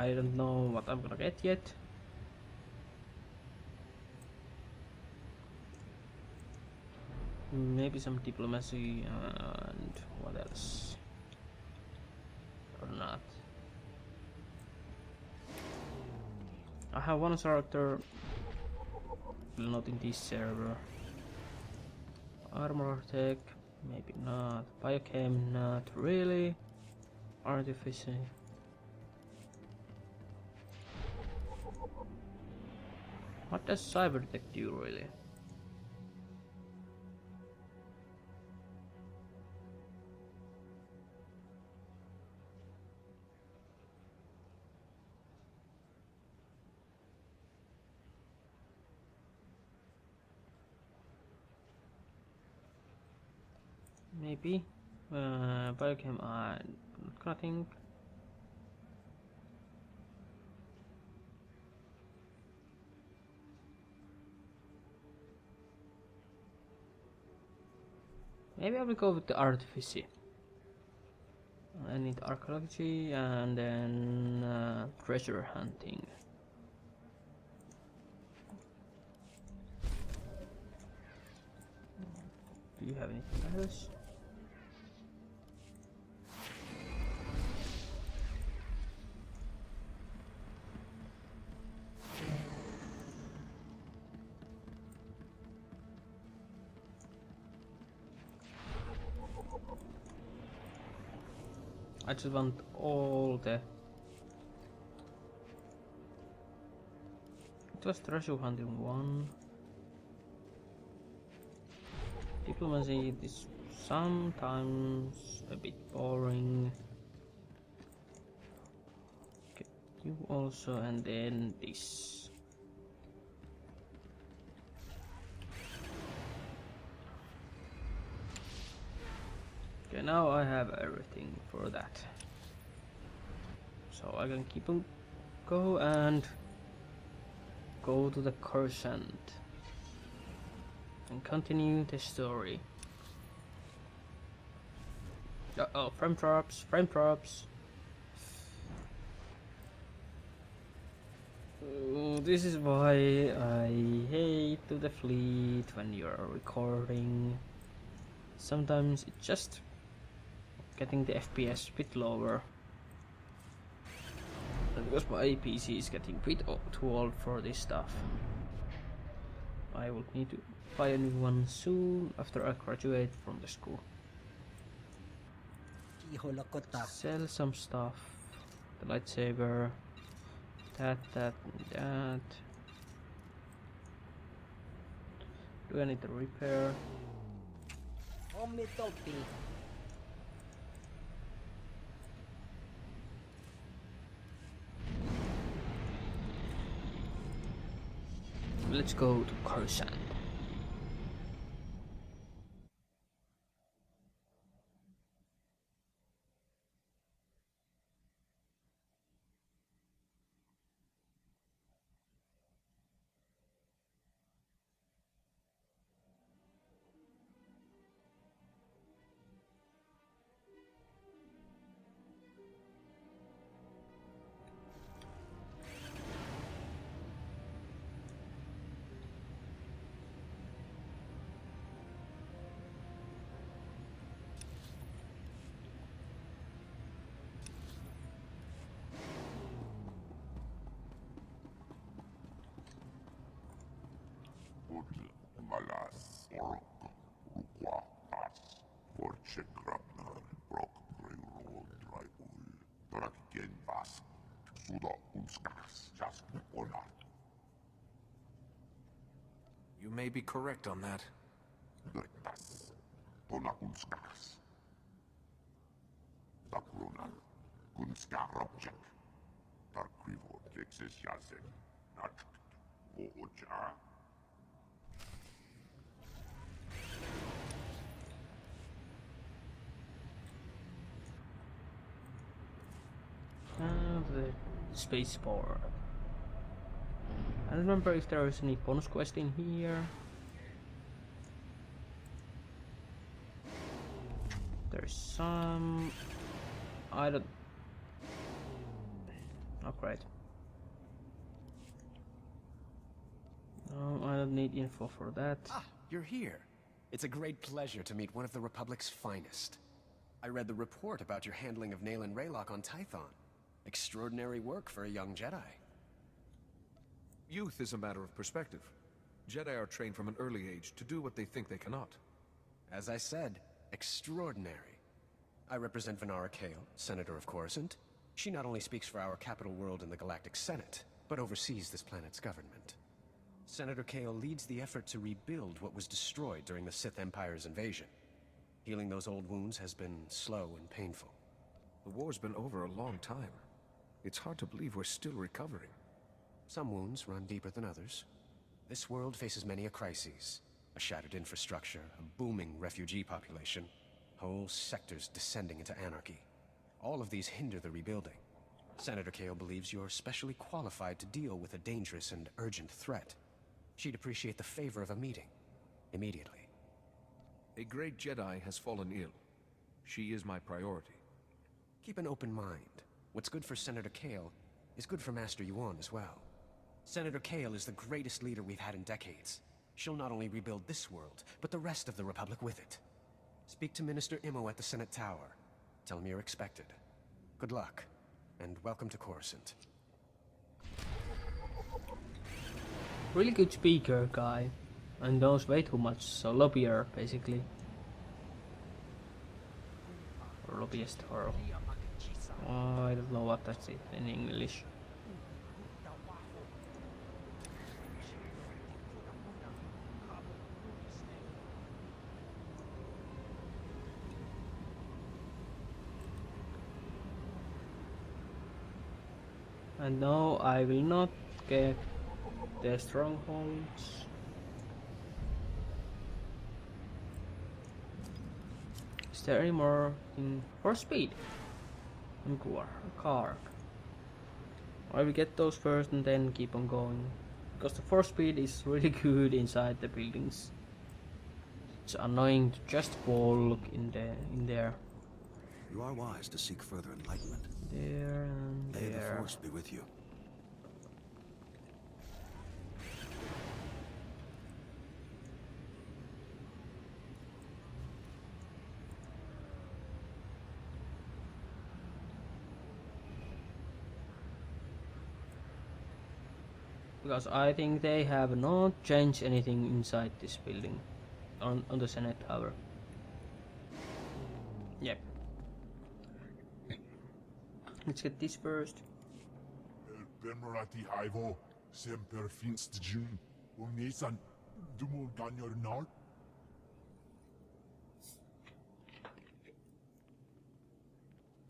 I don't know what I'm gonna get yet. Maybe some diplomacy and what else? Or not. I have one character not in this server. Armor tech, maybe not. Biochem, not really. Artificer. What does cyber tech do really? Maybe biochem. I'm not gonna think. Maybe I will go with the artificer. I need archaeology and then treasure hunting. Do you have anything else? I just want all the... It was treasure hunting 1. Diplomacy is sometimes a bit boring. Okay, you also, and then this. Okay, now I have everything for that. So I can keep on go and go to the Coruscant and continue the story. Uh-oh, frame drops, frame drops. This is why I hate to the fleet when you're recording. Sometimes it's just getting the FPS a bit lower. And because my PC is getting a bit too old for this stuff. I will need to buy a new one soon after I graduate from the school. Sell some stuff. The lightsaber. That. Do I need to repair? Let's go to Coruscant. Malas, Orok, Rukwa, As, Forche Grabner, Brok, Railroad, Raul, Torakiken, Vas, Suda, Unskas, Jas, Onat. You may be correct on that. Nertas, Tona Unskas. Takrunan, Kunska Robjek, Tarkrivo, Texas Yazek, Nat, Ooja. The space bar. I don't remember if there is any bonus quest in here. There's some. I don't. Oh, great. No, I don't need info for that. Ah, you're here. It's a great pleasure to meet one of the Republic's finest. I read the report about your handling of Nayland Raylock on Tython. Extraordinary work for a young Jedi. Youth is a matter of perspective. Jedi are trained from an early age to do what they think they cannot. As I said, extraordinary. I represent Venara Kale, Senator of Coruscant. She not only speaks for our capital world in the Galactic Senate, but oversees this planet's government. Senator Kale leads the effort to rebuild what was destroyed during the Sith Empire's invasion. Healing those old wounds has been slow and painful. The war's been over a long time. It's hard to believe we're still recovering. Some wounds run deeper than others. This world faces many a crisis. A shattered infrastructure, a booming refugee population, whole sectors descending into anarchy. All of these hinder the rebuilding. Senator Kale believes you're specially qualified to deal with a dangerous and urgent threat. She'd appreciate the favor of a meeting. Immediately. A great Jedi has fallen ill. She is my priority. Keep an open mind. What's good for Senator Kale is good for Master Yuan as well. Senator Kale is the greatest leader we've had in decades. She'll not only rebuild this world, but the rest of the Republic with it. Speak to Minister Imo at the Senate Tower. Tell him you're expected. Good luck, and welcome to Coruscant. Really good speaker guy, and knows way too much, so lobbyer basically. Or lobbyist, or I don't know what that's it in English. And no, I will not get the strongholds. Is there any more in for speed? And car. I will get those first and then keep on going. Because the force speed is really good inside the buildings. It's annoying to just walk in there. You are wise to seek further enlightenment. There and May the there. Force be with you. Because I think they have not changed anything inside this building. On the Senate Tower. Yep. Let's get this first. Bemerati Ivo, Semper Finst Jun, Unisan, Dumul Ganyor Nard.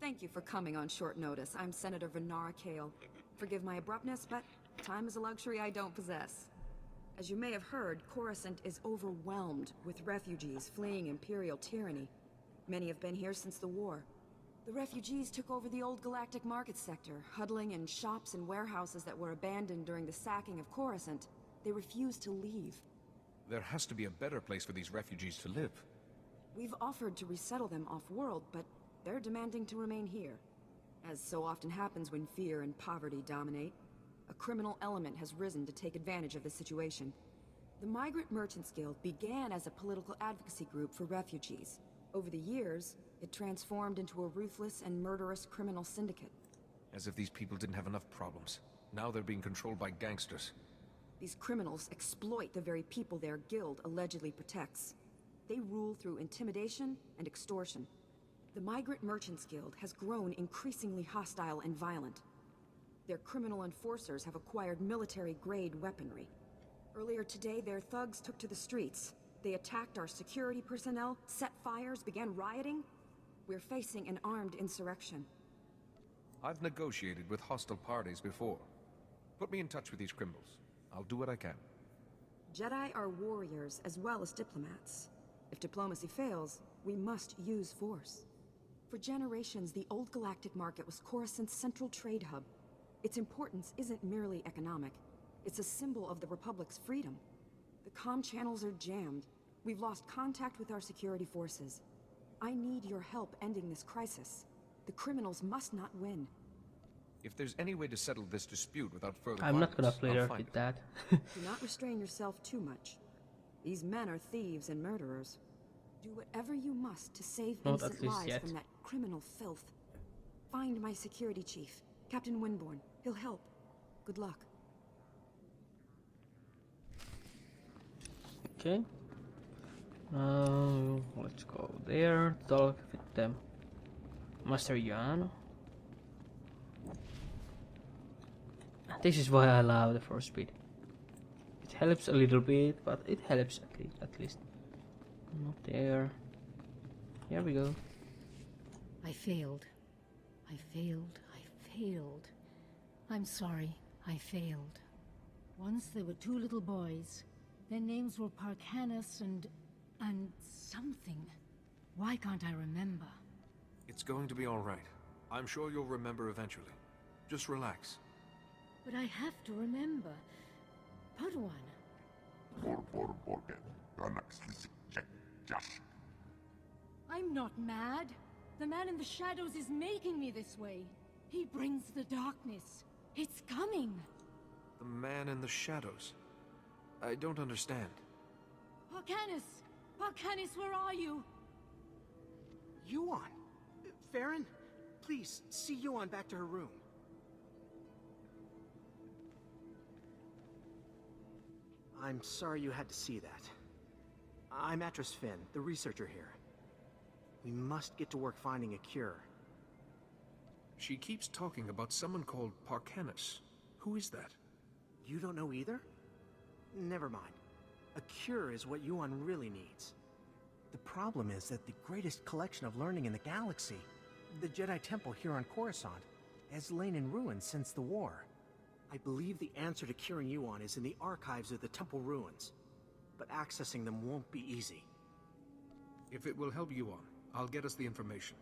Thank you for coming on short notice. I'm Senator Venara Kale. Forgive my abruptness, but time is a luxury I don't possess. As you may have heard, Coruscant is overwhelmed with refugees fleeing Imperial tyranny. Many have been here since the war. The refugees took over the old galactic market sector, huddling in shops and warehouses that were abandoned during the sacking of Coruscant. They refused to leave. There has to be a better place for these refugees to live. We've offered to resettle them off-world, but they're demanding to remain here. As so often happens when fear and poverty dominate, a criminal element has risen to take advantage of the situation. The Migrant Merchants Guild began as a political advocacy group for refugees. Over the years, it transformed into a ruthless and murderous criminal syndicate. As if these people didn't have enough problems. Now they're being controlled by gangsters. These criminals exploit the very people their guild allegedly protects. They rule through intimidation and extortion. The Migrant Merchants Guild has grown increasingly hostile and violent. Their criminal enforcers have acquired military-grade weaponry. Earlier today, their thugs took to the streets. They attacked our security personnel, set fires, began rioting. We're facing an armed insurrection. I've negotiated with hostile parties before. Put me in touch with these criminals. I'll do what I can. Jedi are warriors as well as diplomats. If diplomacy fails, we must use force. For generations, the old galactic market was Coruscant's central trade hub. Its importance isn't merely economic. It's a symbol of the Republic's freedom. The comm channels are jammed. We've lost contact with our security forces. I need your help ending this crisis. The criminals must not win. If there's any way to settle this dispute without further I'm not gonna violence, flirt I'll find with it. that. Do not restrain yourself too much. These men are thieves and murderers. Do whatever you must to save Not at innocent least lives yet. from that criminal filth. Find my security chief, Captain Winborn. He'll help. Good luck. Okay. Now let's go there. Talk with them. Master Jan. This is why I love the force speed. It helps a little bit, but it helps at least. Not there. Here we go. I failed. I failed. I failed. I'm sorry. I failed. Once there were two little boys. Their names were Parkanas and something. Why can't I remember? It's going to be all right. I'm sure you'll remember eventually. Just relax. But I have to remember. Padawan. I'm not mad. The man in the shadows is making me this way. He brings the darkness. It's coming. The man in the shadows. I don't understand. Parkanas! Parkanas, where are you? Yuan! Farron, please, see Yuan back to her room. I'm sorry you had to see that. I'm Atris Finn, the researcher here. We must get to work finding a cure. She keeps talking about someone called Parkanas. Who is that? You don't know either? Never mind. A cure is what Yuan really needs. The problem is that the greatest collection of learning in the galaxy, the Jedi Temple here on Coruscant, has lain in ruins since the war. I believe the answer to curing Yuan is in the archives of the temple ruins, but accessing them won't be easy. If it will help Yuan, I'll get us the information.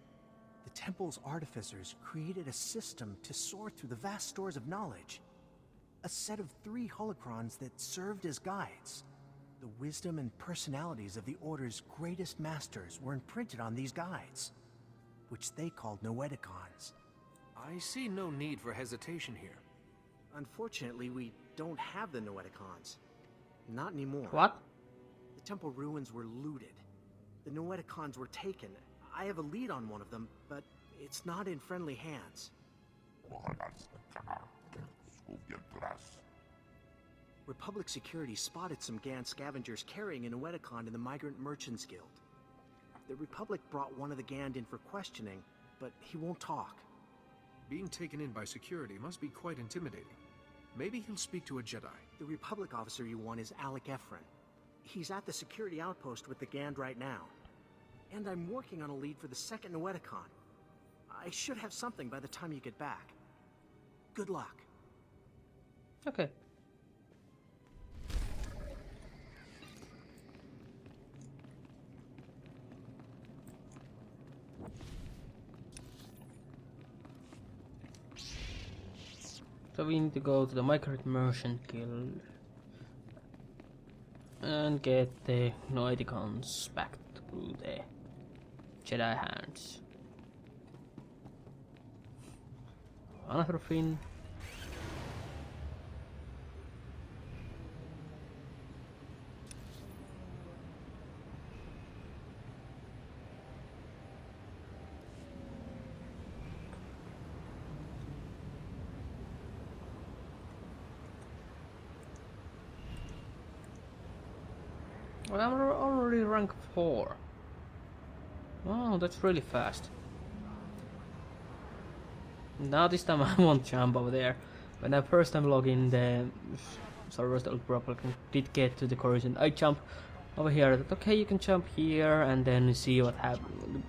The temple's artificers created a system to sort through the vast stores of knowledge. A set of 3 holocrons that served as guides. The wisdom and personalities of the Order's greatest masters were imprinted on these guides, which they called Noeticons. I see no need for hesitation here. Unfortunately, we don't have the Noeticons. Not anymore. What? The temple ruins were looted. The Noeticons were taken. I have a lead on one of them, but it's not in friendly hands. Republic security spotted some GAN scavengers carrying a Noeticon in the Migrant Merchants Guild. The Republic brought one of the GAN in for questioning, but he won't talk. Being taken in by security must be quite intimidating. Maybe he'll speak to a Jedi. The Republic officer you want is Alec Efren. He's at the security outpost with the GAN right now. And I'm working on a lead for the second Noeticon. I should have something by the time you get back. Good luck. Okay. So we need to go to the Migrant Merchant Guild and get the Noeticons back to the Jedi hands. Another Finn. Well, I'm already rank 4. Wow, that's really fast. Now this time I won't jump over there. When I first time log in the servers that Republic did get to the Coruscant, I jump over here. That okay, you can jump here and then see what happens.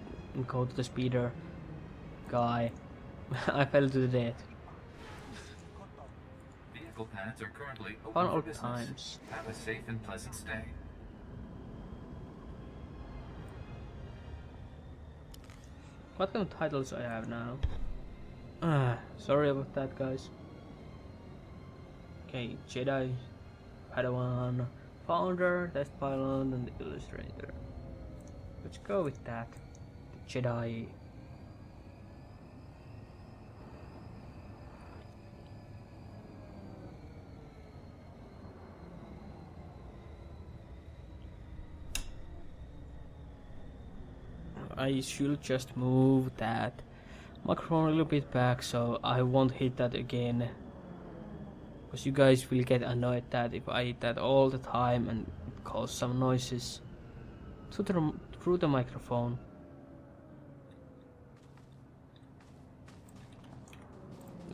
Go to the speeder guy. I fell to the death. Vehicle paths are currently On open all for business. times. Have a safe and pleasant stay. What kind of titles I have now? Sorry about that, guys. Okay, Jedi, Padawan, Founder, Test Pilot, and the Illustrator. Let's go with that. The Jedi. I should just move that microphone a little bit back so I won't hit that again. Because you guys will get annoyed that if I hit that all the time and it causes some noises through the microphone.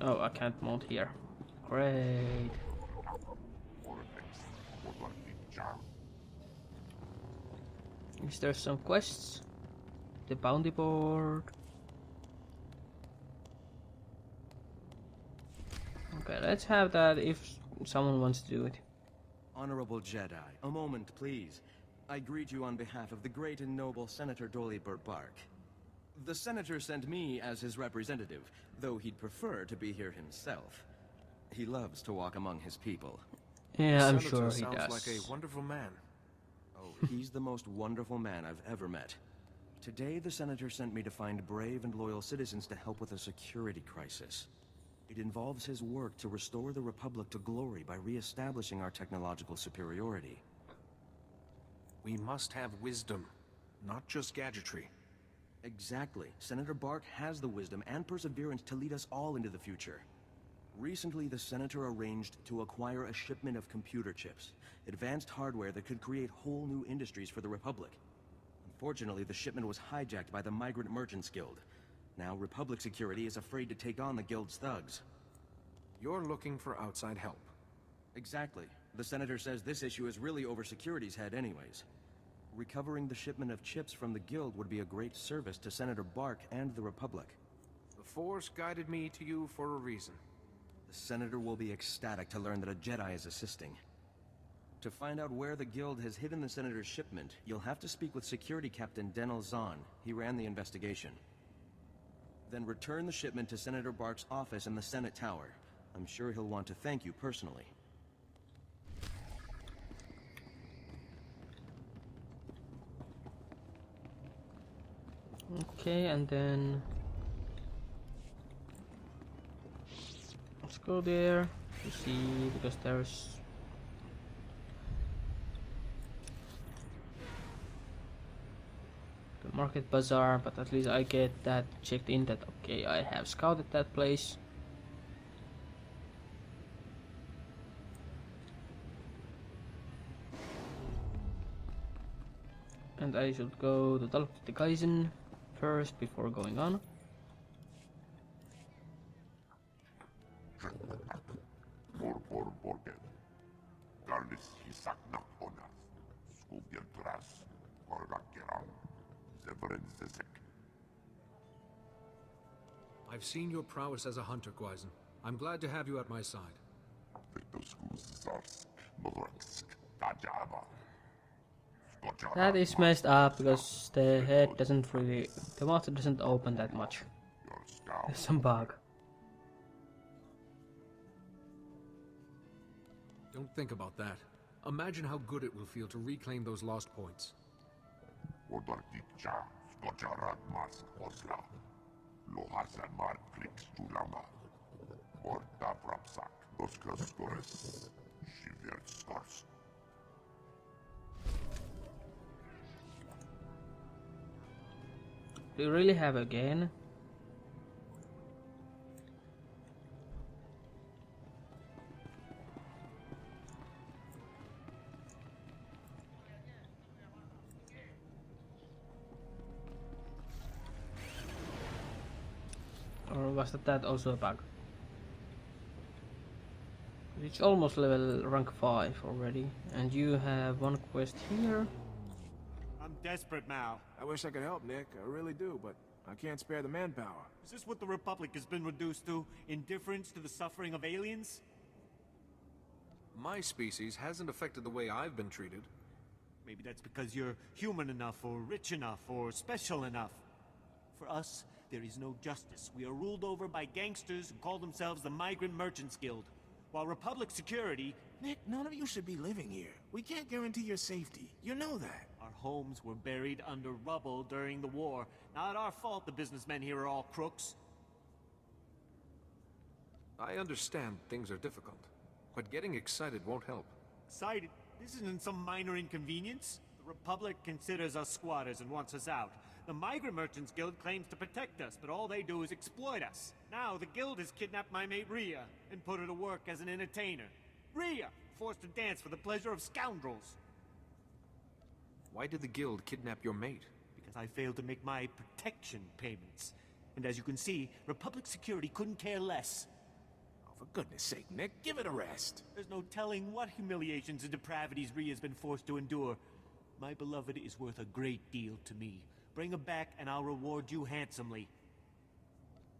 Oh, I can't mount here. Great. Is there some quests? The bounty board. Okay, let's have that if someone wants to do it. Honorable Jedi, a moment, please. I greet you on behalf of the great and noble Senator Dolibert Bark. The Senator sent me as his representative, though he'd prefer to be here himself. He loves to walk among his people. Yeah, I'm Senator sure he sounds does. like a wonderful man. Oh, he's the most wonderful man I've ever met. Today, the Senator sent me to find brave and loyal citizens to help with a security crisis. It involves his work to restore the Republic to glory by re-establishing our technological superiority. We must have wisdom, not just gadgetry. Exactly. Senator Bark has the wisdom and perseverance to lead us all into the future. Recently, the Senator arranged to acquire a shipment of computer chips, advanced hardware that could create whole new industries for the Republic. Unfortunately, the shipment was hijacked by the Migrant Merchants Guild. Now, Republic security is afraid to take on the Guild's thugs. You're looking for outside help. Exactly. The Senator says this issue is really over security's head anyways. Recovering the shipment of chips from the Guild would be a great service to Senator Bark and the Republic. The Force guided me to you for a reason. The Senator will be ecstatic to learn that a Jedi is assisting. To find out where the Guild has hidden the Senator's shipment, you'll have to speak with Security Captain Denel Zahn. He ran the investigation. Then return the shipment to Senator Bark's office in the Senate Tower. I'm sure he'll want to thank you personally. Okay, and then let's go there to see, because there's the market bazaar, but at least I get that checked in that okay, I have scouted that place. And I should go to talk to the Kaizen first before going on. I've seen your prowess as a hunter, Gwaizen. I'm glad to have you at my side. That is messed up because the head doesn't really, the mouth doesn't open that much. There's some bug. Don't think about that. Imagine how good it will feel to reclaim those lost points. Do you really have again? Or was that also a bug? It's almost level rank 5 already, and you have one quest here. I'm desperate, Mal. I wish I could help, Nick. I really do, but I can't spare the manpower. Is this what the Republic has been reduced to? Indifference to the suffering of aliens? My species hasn't affected the way I've been treated. Maybe that's because you're human enough, or rich enough, or special enough. For us, there is no justice. We are ruled over by gangsters who call themselves the Migrant Merchants Guild. While Republic security... Nick, none of you should be living here. We can't guarantee your safety. You know that. Our homes were buried under rubble during the war. Not our fault the businessmen here are all crooks. I understand things are difficult, but getting excited won't help. Excited? This isn't some minor inconvenience. The Republic considers us squatters and wants us out. The Migrant Merchants Guild claims to protect us, but all they do is exploit us. Now, the Guild has kidnapped my mate Rhea and put her to work as an entertainer. Rhea! Forced to dance for the pleasure of scoundrels. Why did the Guild kidnap your mate? Because I failed to make my protection payments. And as you can see, Republic security couldn't care less. Oh, for goodness sake, Nick, give it a rest. There's no telling what humiliations and depravities Rhea's been forced to endure. My beloved is worth a great deal to me. Bring her back and I'll reward you handsomely.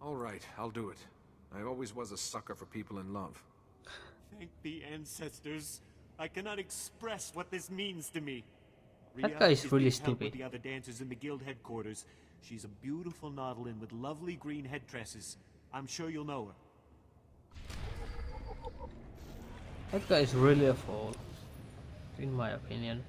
All right, I'll do it. I always was a sucker for people in love. Thank the ancestors. I cannot express what this means to me. That guy is really being held with stupid. the other dancers in the guild headquarters. She's a beautiful Nautilin with lovely green head tresses. I'm sure you'll know her. That guy is really a fool, in my opinion.